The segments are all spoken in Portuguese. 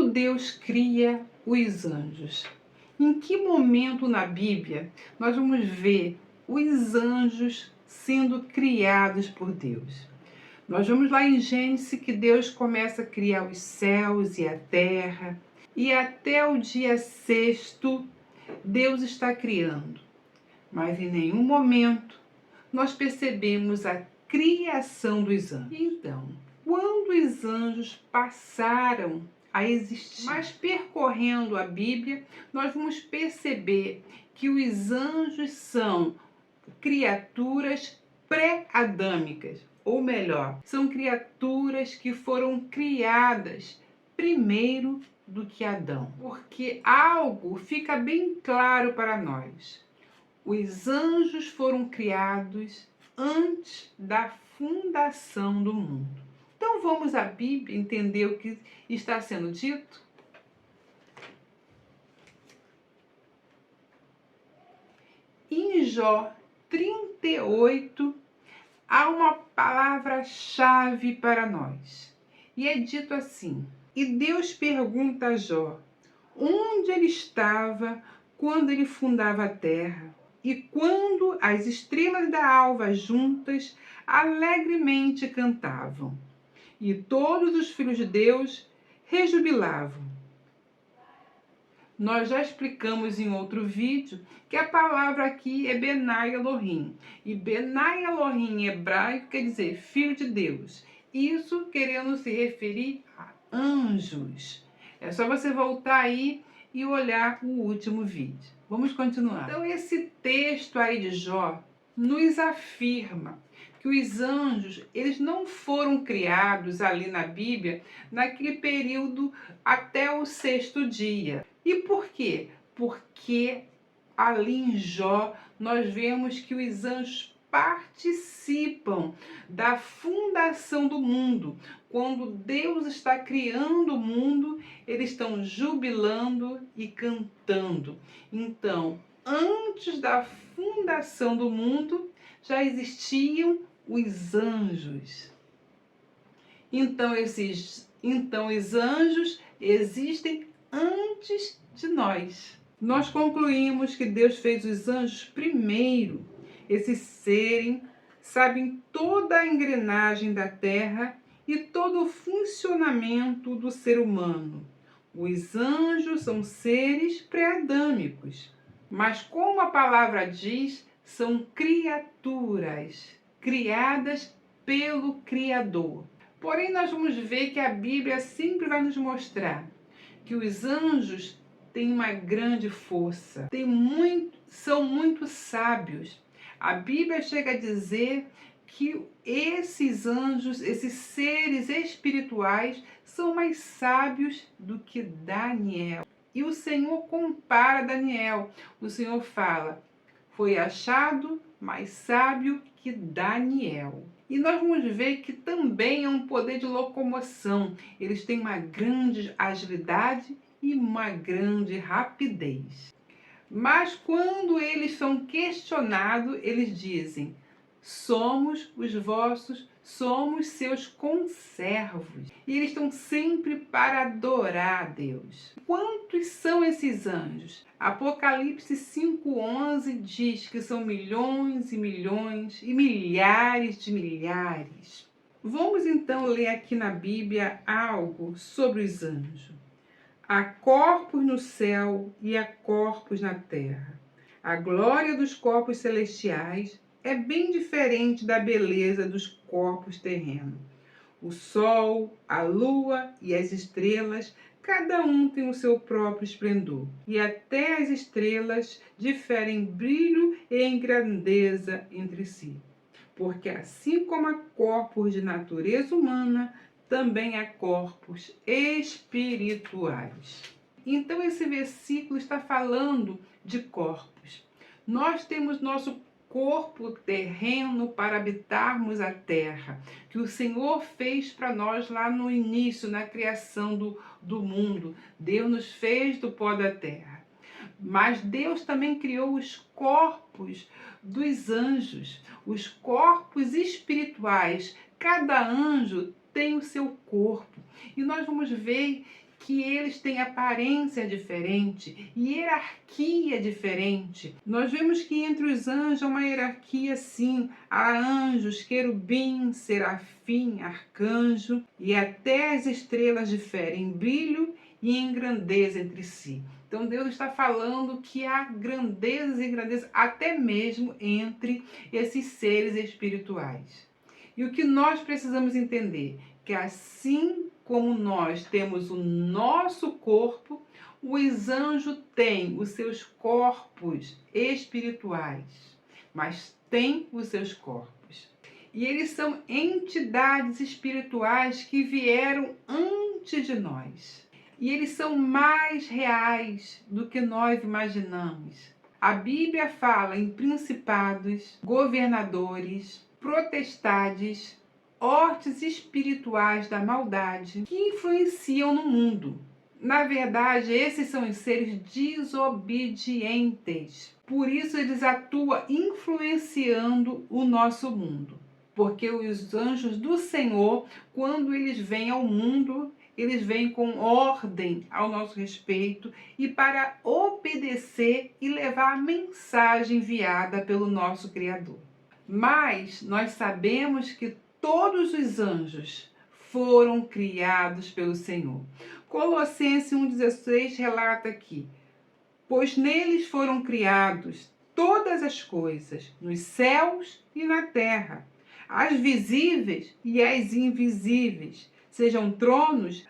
Como Deus cria os anjos? Em que momento na Bíblia nós vamos ver os anjos sendo criados por Deus? Nós vamos lá em Gênesis que Deus começa a criar os céus e a terra, e até o dia sexto Deus está criando. Mas em nenhum momento nós percebemos a criação dos anjos. Então, quando os anjos passaram a existir, mas percorrendo a Bíblia, nós vamos perceber que os anjos são criaturas pré-adâmicas, ou melhor, são criaturas que foram criadas primeiro do que Adão. Porque algo fica bem claro para nós. Os anjos foram criados antes da fundação do mundo. Então vamos à Bíblia entender o que está sendo dito? Em Jó 38, há uma palavra-chave para nós. E é dito assim: e Deus pergunta a Jó onde ele estava quando ele fundava a terra, e quando as estrelas da alva juntas alegremente cantavam, e todos os filhos de Deus rejubilavam. Nós já explicamos em outro vídeo que a palavra aqui é Benai Elohim. E Benai Elohim em hebraico quer dizer filho de Deus. Isso querendo se referir a anjos. É só você voltar aí e olhar o último vídeo. Vamos continuar. Então esse texto aí de Jó nos afirma que os anjos, eles não foram criados ali na Bíblia naquele período até o sexto dia. E por quê? Porque ali em Jó nós vemos que os anjos participam da fundação do mundo. Quando Deus está criando o mundo, eles estão jubilando e cantando. Então, antes da fundação do mundo, já existiam os anjos. Então, os anjos existem antes de nós. Nós concluímos que Deus fez os anjos primeiro. Esses seres sabem toda a engrenagem da terra e todo o funcionamento do ser humano. Os anjos são seres pré-adâmicos, mas como a palavra diz, são criaturas criadas pelo Criador. Porém, nós vamos ver que a Bíblia sempre vai nos mostrar que os anjos têm uma grande força, são muito sábios. A Bíblia chega a dizer que esses anjos, esses seres espirituais, são mais sábios do que Daniel. E o Senhor compara Daniel. O Senhor fala: foi achado mais sábio que Daniel. E nós vamos ver que também é um poder de locomoção. Eles têm uma grande agilidade e uma grande rapidez. Mas quando eles são questionados, eles dizem: somos seus conservos. E eles estão sempre para adorar a Deus. Quantos são esses anjos? Apocalipse 5:11 diz que são milhões e milhões e milhares de milhares. Vamos então ler aqui na Bíblia algo sobre os anjos. Há corpos no céu e há corpos na terra. A glória dos corpos celestiais é bem diferente da beleza dos corpos terrenos. O sol, a lua e as estrelas, cada um tem o seu próprio esplendor. E até as estrelas diferem em brilho e em grandeza entre si. Porque assim como há corpos de natureza humana, também há corpos espirituais. Então esse versículo está falando de corpos. Nós temos nosso corpo terreno para habitarmos a terra, que o Senhor fez para nós lá no início, na criação do mundo. Deus nos fez do pó da terra. Mas Deus também criou os corpos dos anjos, os corpos espirituais. Cada anjo tem o seu corpo. E nós vamos ver que eles têm aparência diferente, hierarquia diferente. Nós vemos que entre os anjos há uma hierarquia, sim. Há anjos, querubim, serafim, arcanjo, e até as estrelas diferem em brilho e em grandeza entre si. Então Deus está falando que há grandezas e grandezas até mesmo entre esses seres espirituais. E o que nós precisamos entender? Que assim como nós temos o nosso corpo, os anjos têm os seus corpos espirituais, mas têm os seus corpos. E eles são entidades espirituais que vieram antes de nós. E eles são mais reais do que nós imaginamos. A Bíblia fala em principados, governadores, potestades, hortes espirituais da maldade que influenciam no mundo. Na verdade, esses são os seres desobedientes. Por isso eles atuam influenciando o nosso mundo. Porque os anjos do Senhor, quando eles vêm ao mundo, eles vêm com ordem ao nosso respeito e para obedecer e levar a mensagem enviada pelo nosso Criador. Mas nós sabemos que todos os anjos foram criados pelo Senhor. Colossenses 1,16 relata aqui: pois neles foram criados todas as coisas, nos céus e na terra, as visíveis e as invisíveis, sejam tronos,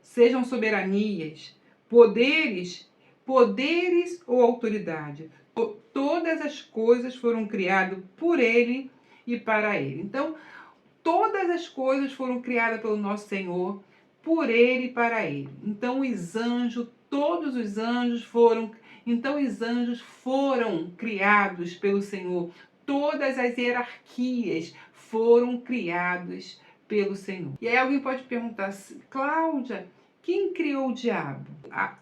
sejam soberanias, poderes ou autoridade. Todas as coisas foram criadas por Ele e para Ele. Então, todas as coisas foram criadas pelo nosso Senhor, por Ele e para Ele. Então, os anjos, todos os anjos foram... Então, os anjos foram criados pelo Senhor. Todas as hierarquias foram criadas pelo Senhor. E aí alguém pode perguntar, Cláudia, quem criou o diabo?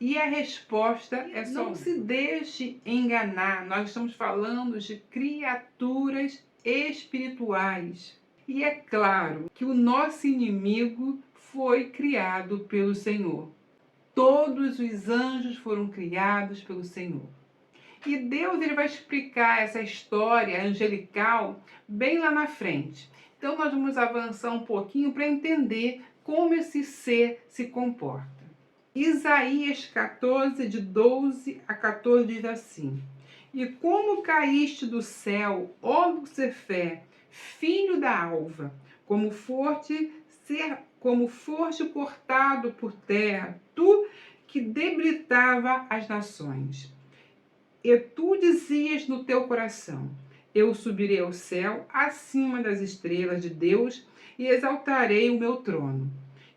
E a resposta é só: não se deixe enganar. Nós estamos falando de criaturas espirituais. E é claro que o nosso inimigo foi criado pelo Senhor. Todos os anjos foram criados pelo Senhor. E Deus ele vai explicar essa história angelical bem lá na frente. Então nós vamos avançar um pouquinho para entender como esse ser se comporta. Isaías 14, de 12 a 14 diz assim: e como caíste do céu, ó Lucifer, filho da alva, como foste cortado por terra, tu que debilitava as nações. E tu dizias no teu coração: eu subirei ao céu, acima das estrelas de Deus, e exaltarei o meu trono.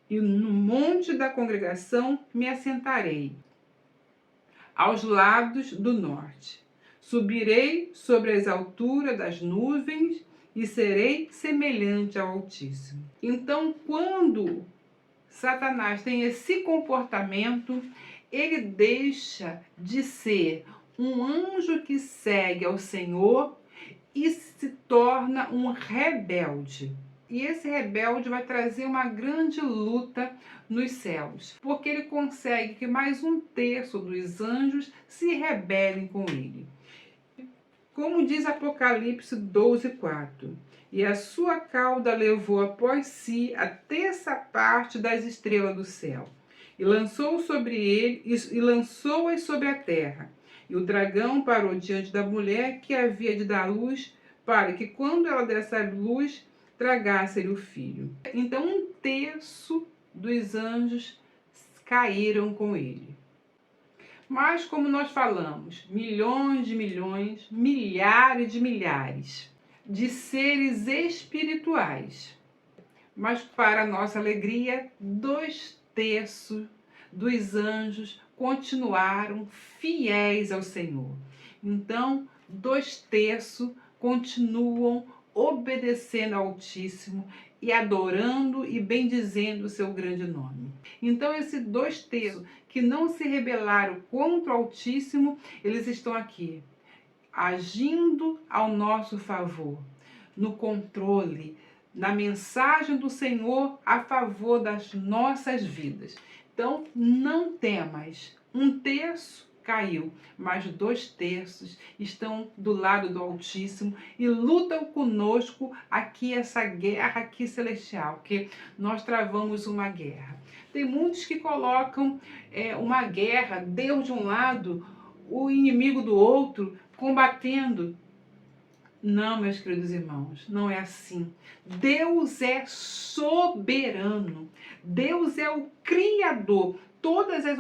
E no monte da congregação me assentarei, aos lados do norte. Subirei sobre as alturas das nuvens e serei semelhante ao Altíssimo. Então, quando Satanás tem esse comportamento, ele deixa de ser um anjo que segue ao Senhor e se torna um rebelde. E esse rebelde vai trazer uma grande luta nos céus, porque ele consegue que mais 1/3 dos anjos se rebelem com ele. Como diz Apocalipse 12:4, e a sua cauda levou após si a 1/3 parte das estrelas do céu, e lançou-as sobre a terra. E o dragão parou diante da mulher que havia de dar luz, para que quando ela desse a luz, tragasse-lhe o filho. Então 1/3 dos anjos caíram com ele. Mas, como nós falamos, milhões de milhões, milhares de milhares de seres espirituais. Mas, para nossa alegria, 2/3 dos anjos continuaram fiéis ao Senhor. Então, 2/3 continuam obedecendo ao Altíssimo e adorando e bendizendo o seu grande nome. Então, esses 2/3 que não se rebelaram contra o Altíssimo, eles estão aqui, agindo ao nosso favor, no controle, na mensagem do Senhor a favor das nossas vidas. Então, não temas. 1/3 caiu, mas 2/3 estão do lado do Altíssimo e lutam conosco aqui, essa guerra aqui celestial, que nós travamos uma guerra. Tem muitos que colocam uma guerra, Deus de um lado, o inimigo do outro, combatendo. Não, meus queridos irmãos, não é assim. Deus é soberano. Deus é o Criador. Todas as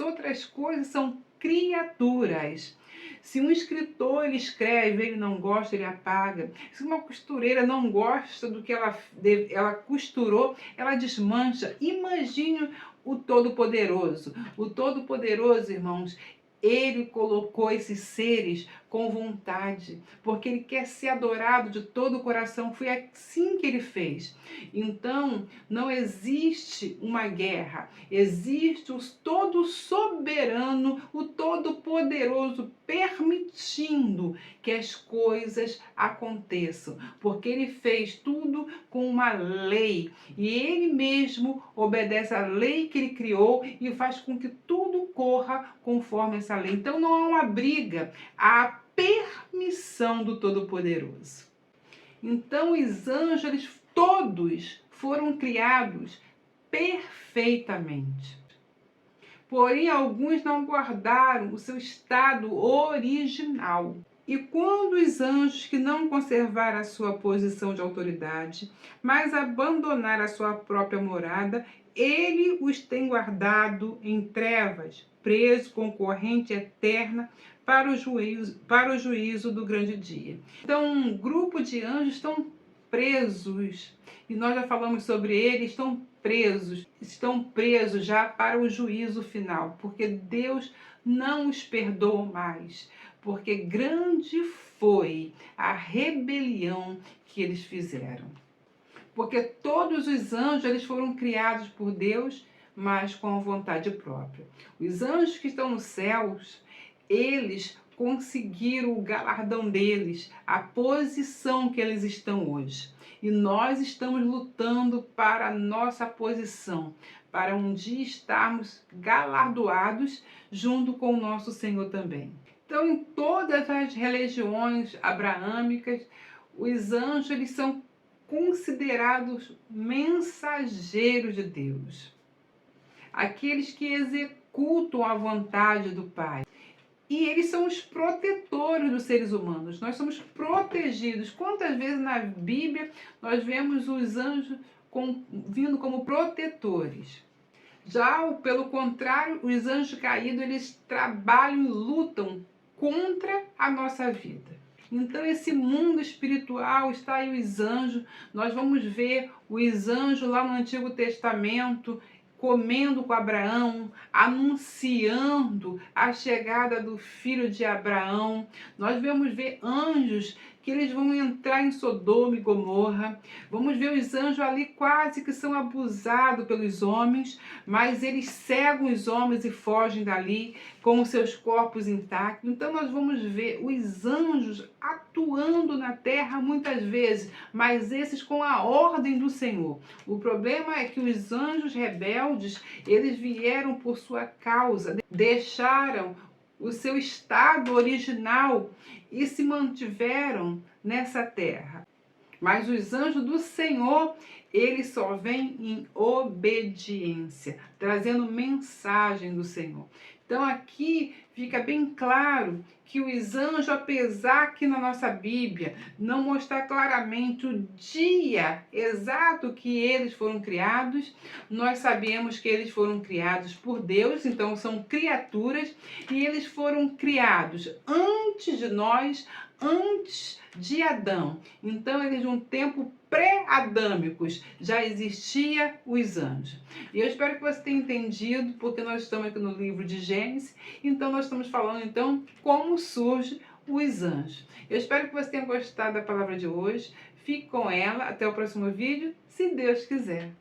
outras coisas são criaturas. Se um escritor ele escreve, ele não gosta, ele apaga. Se uma costureira não gosta do que ela costurou, ela desmancha. Imagine o Todo-Poderoso. O Todo-Poderoso, irmãos, ele colocou esses seres com vontade, porque ele quer ser adorado de todo o coração. Foi assim que ele fez. Então, não existe uma guerra, existe o todo soberano, o todo poderoso, permitindo que as coisas aconteçam, porque ele fez tudo com uma lei, e ele mesmo obedece à lei que ele criou e faz com que tudo corra conforme essa lei. Então não há uma briga, há permissão do Todo-Poderoso. Então os anjos, eles todos foram criados perfeitamente. Porém, alguns não guardaram o seu estado original. E quando os anjos que não conservaram a sua posição de autoridade, mas abandonaram a sua própria morada, ele os tem guardado em trevas, preso com corrente eterna para o juízo do grande dia. Então, um grupo de anjos estão presos, e nós já falamos sobre eles, estão presos já para o juízo final, porque Deus não os perdoa mais, porque grande foi a rebelião que eles fizeram. Porque todos os anjos, eles foram criados por Deus, mas com vontade própria. Os anjos que estão nos céus, eles conseguiram o galardão deles, a posição que eles estão hoje. E nós estamos lutando para a nossa posição, para um dia estarmos galardoados junto com o nosso Senhor também. Então, em todas as religiões abraâmicas, os anjos, eles são considerados mensageiros de Deus, aqueles que executam a vontade do Pai. E eles são os protetores dos seres humanos. Nós somos protegidos. Quantas vezes na Bíblia nós vemos os anjos vindo como protetores? Já, pelo contrário, os anjos caídos, eles trabalham e lutam contra a nossa vida. Então, esse mundo espiritual está aí os anjos. Nós vamos ver os anjos lá no Antigo Testamento, comendo com Abraão, anunciando a chegada do filho de Abraão. Nós vamos ver anjos que eles vão entrar em Sodoma e Gomorra. Vamos ver os anjos ali quase que são abusados pelos homens, mas eles cegam os homens e fogem dali com os seus corpos intactos. Então nós vamos ver os anjos atuando na terra muitas vezes, mas esses com a ordem do Senhor. O problema é que os anjos rebeldes, eles vieram por sua causa, deixaram o seu estado original e se mantiveram nessa terra. Mas os anjos do Senhor, eles só vêm em obediência, trazendo mensagem do Senhor. Então aqui fica bem claro que os anjos, apesar que na nossa Bíblia não mostrar claramente o dia exato que eles foram criados, nós sabemos que eles foram criados por Deus, então são criaturas, e eles foram criados antes de nós, antes de Adão. Então eles de um tempo pré-adâmicos já existia os anjos. E eu espero que você tenha entendido, porque nós estamos aqui no livro de Gênesis, então nós estamos falando então como surge os anjos. Eu espero que você tenha gostado da palavra de hoje. Fique com ela, até o próximo vídeo, se Deus quiser.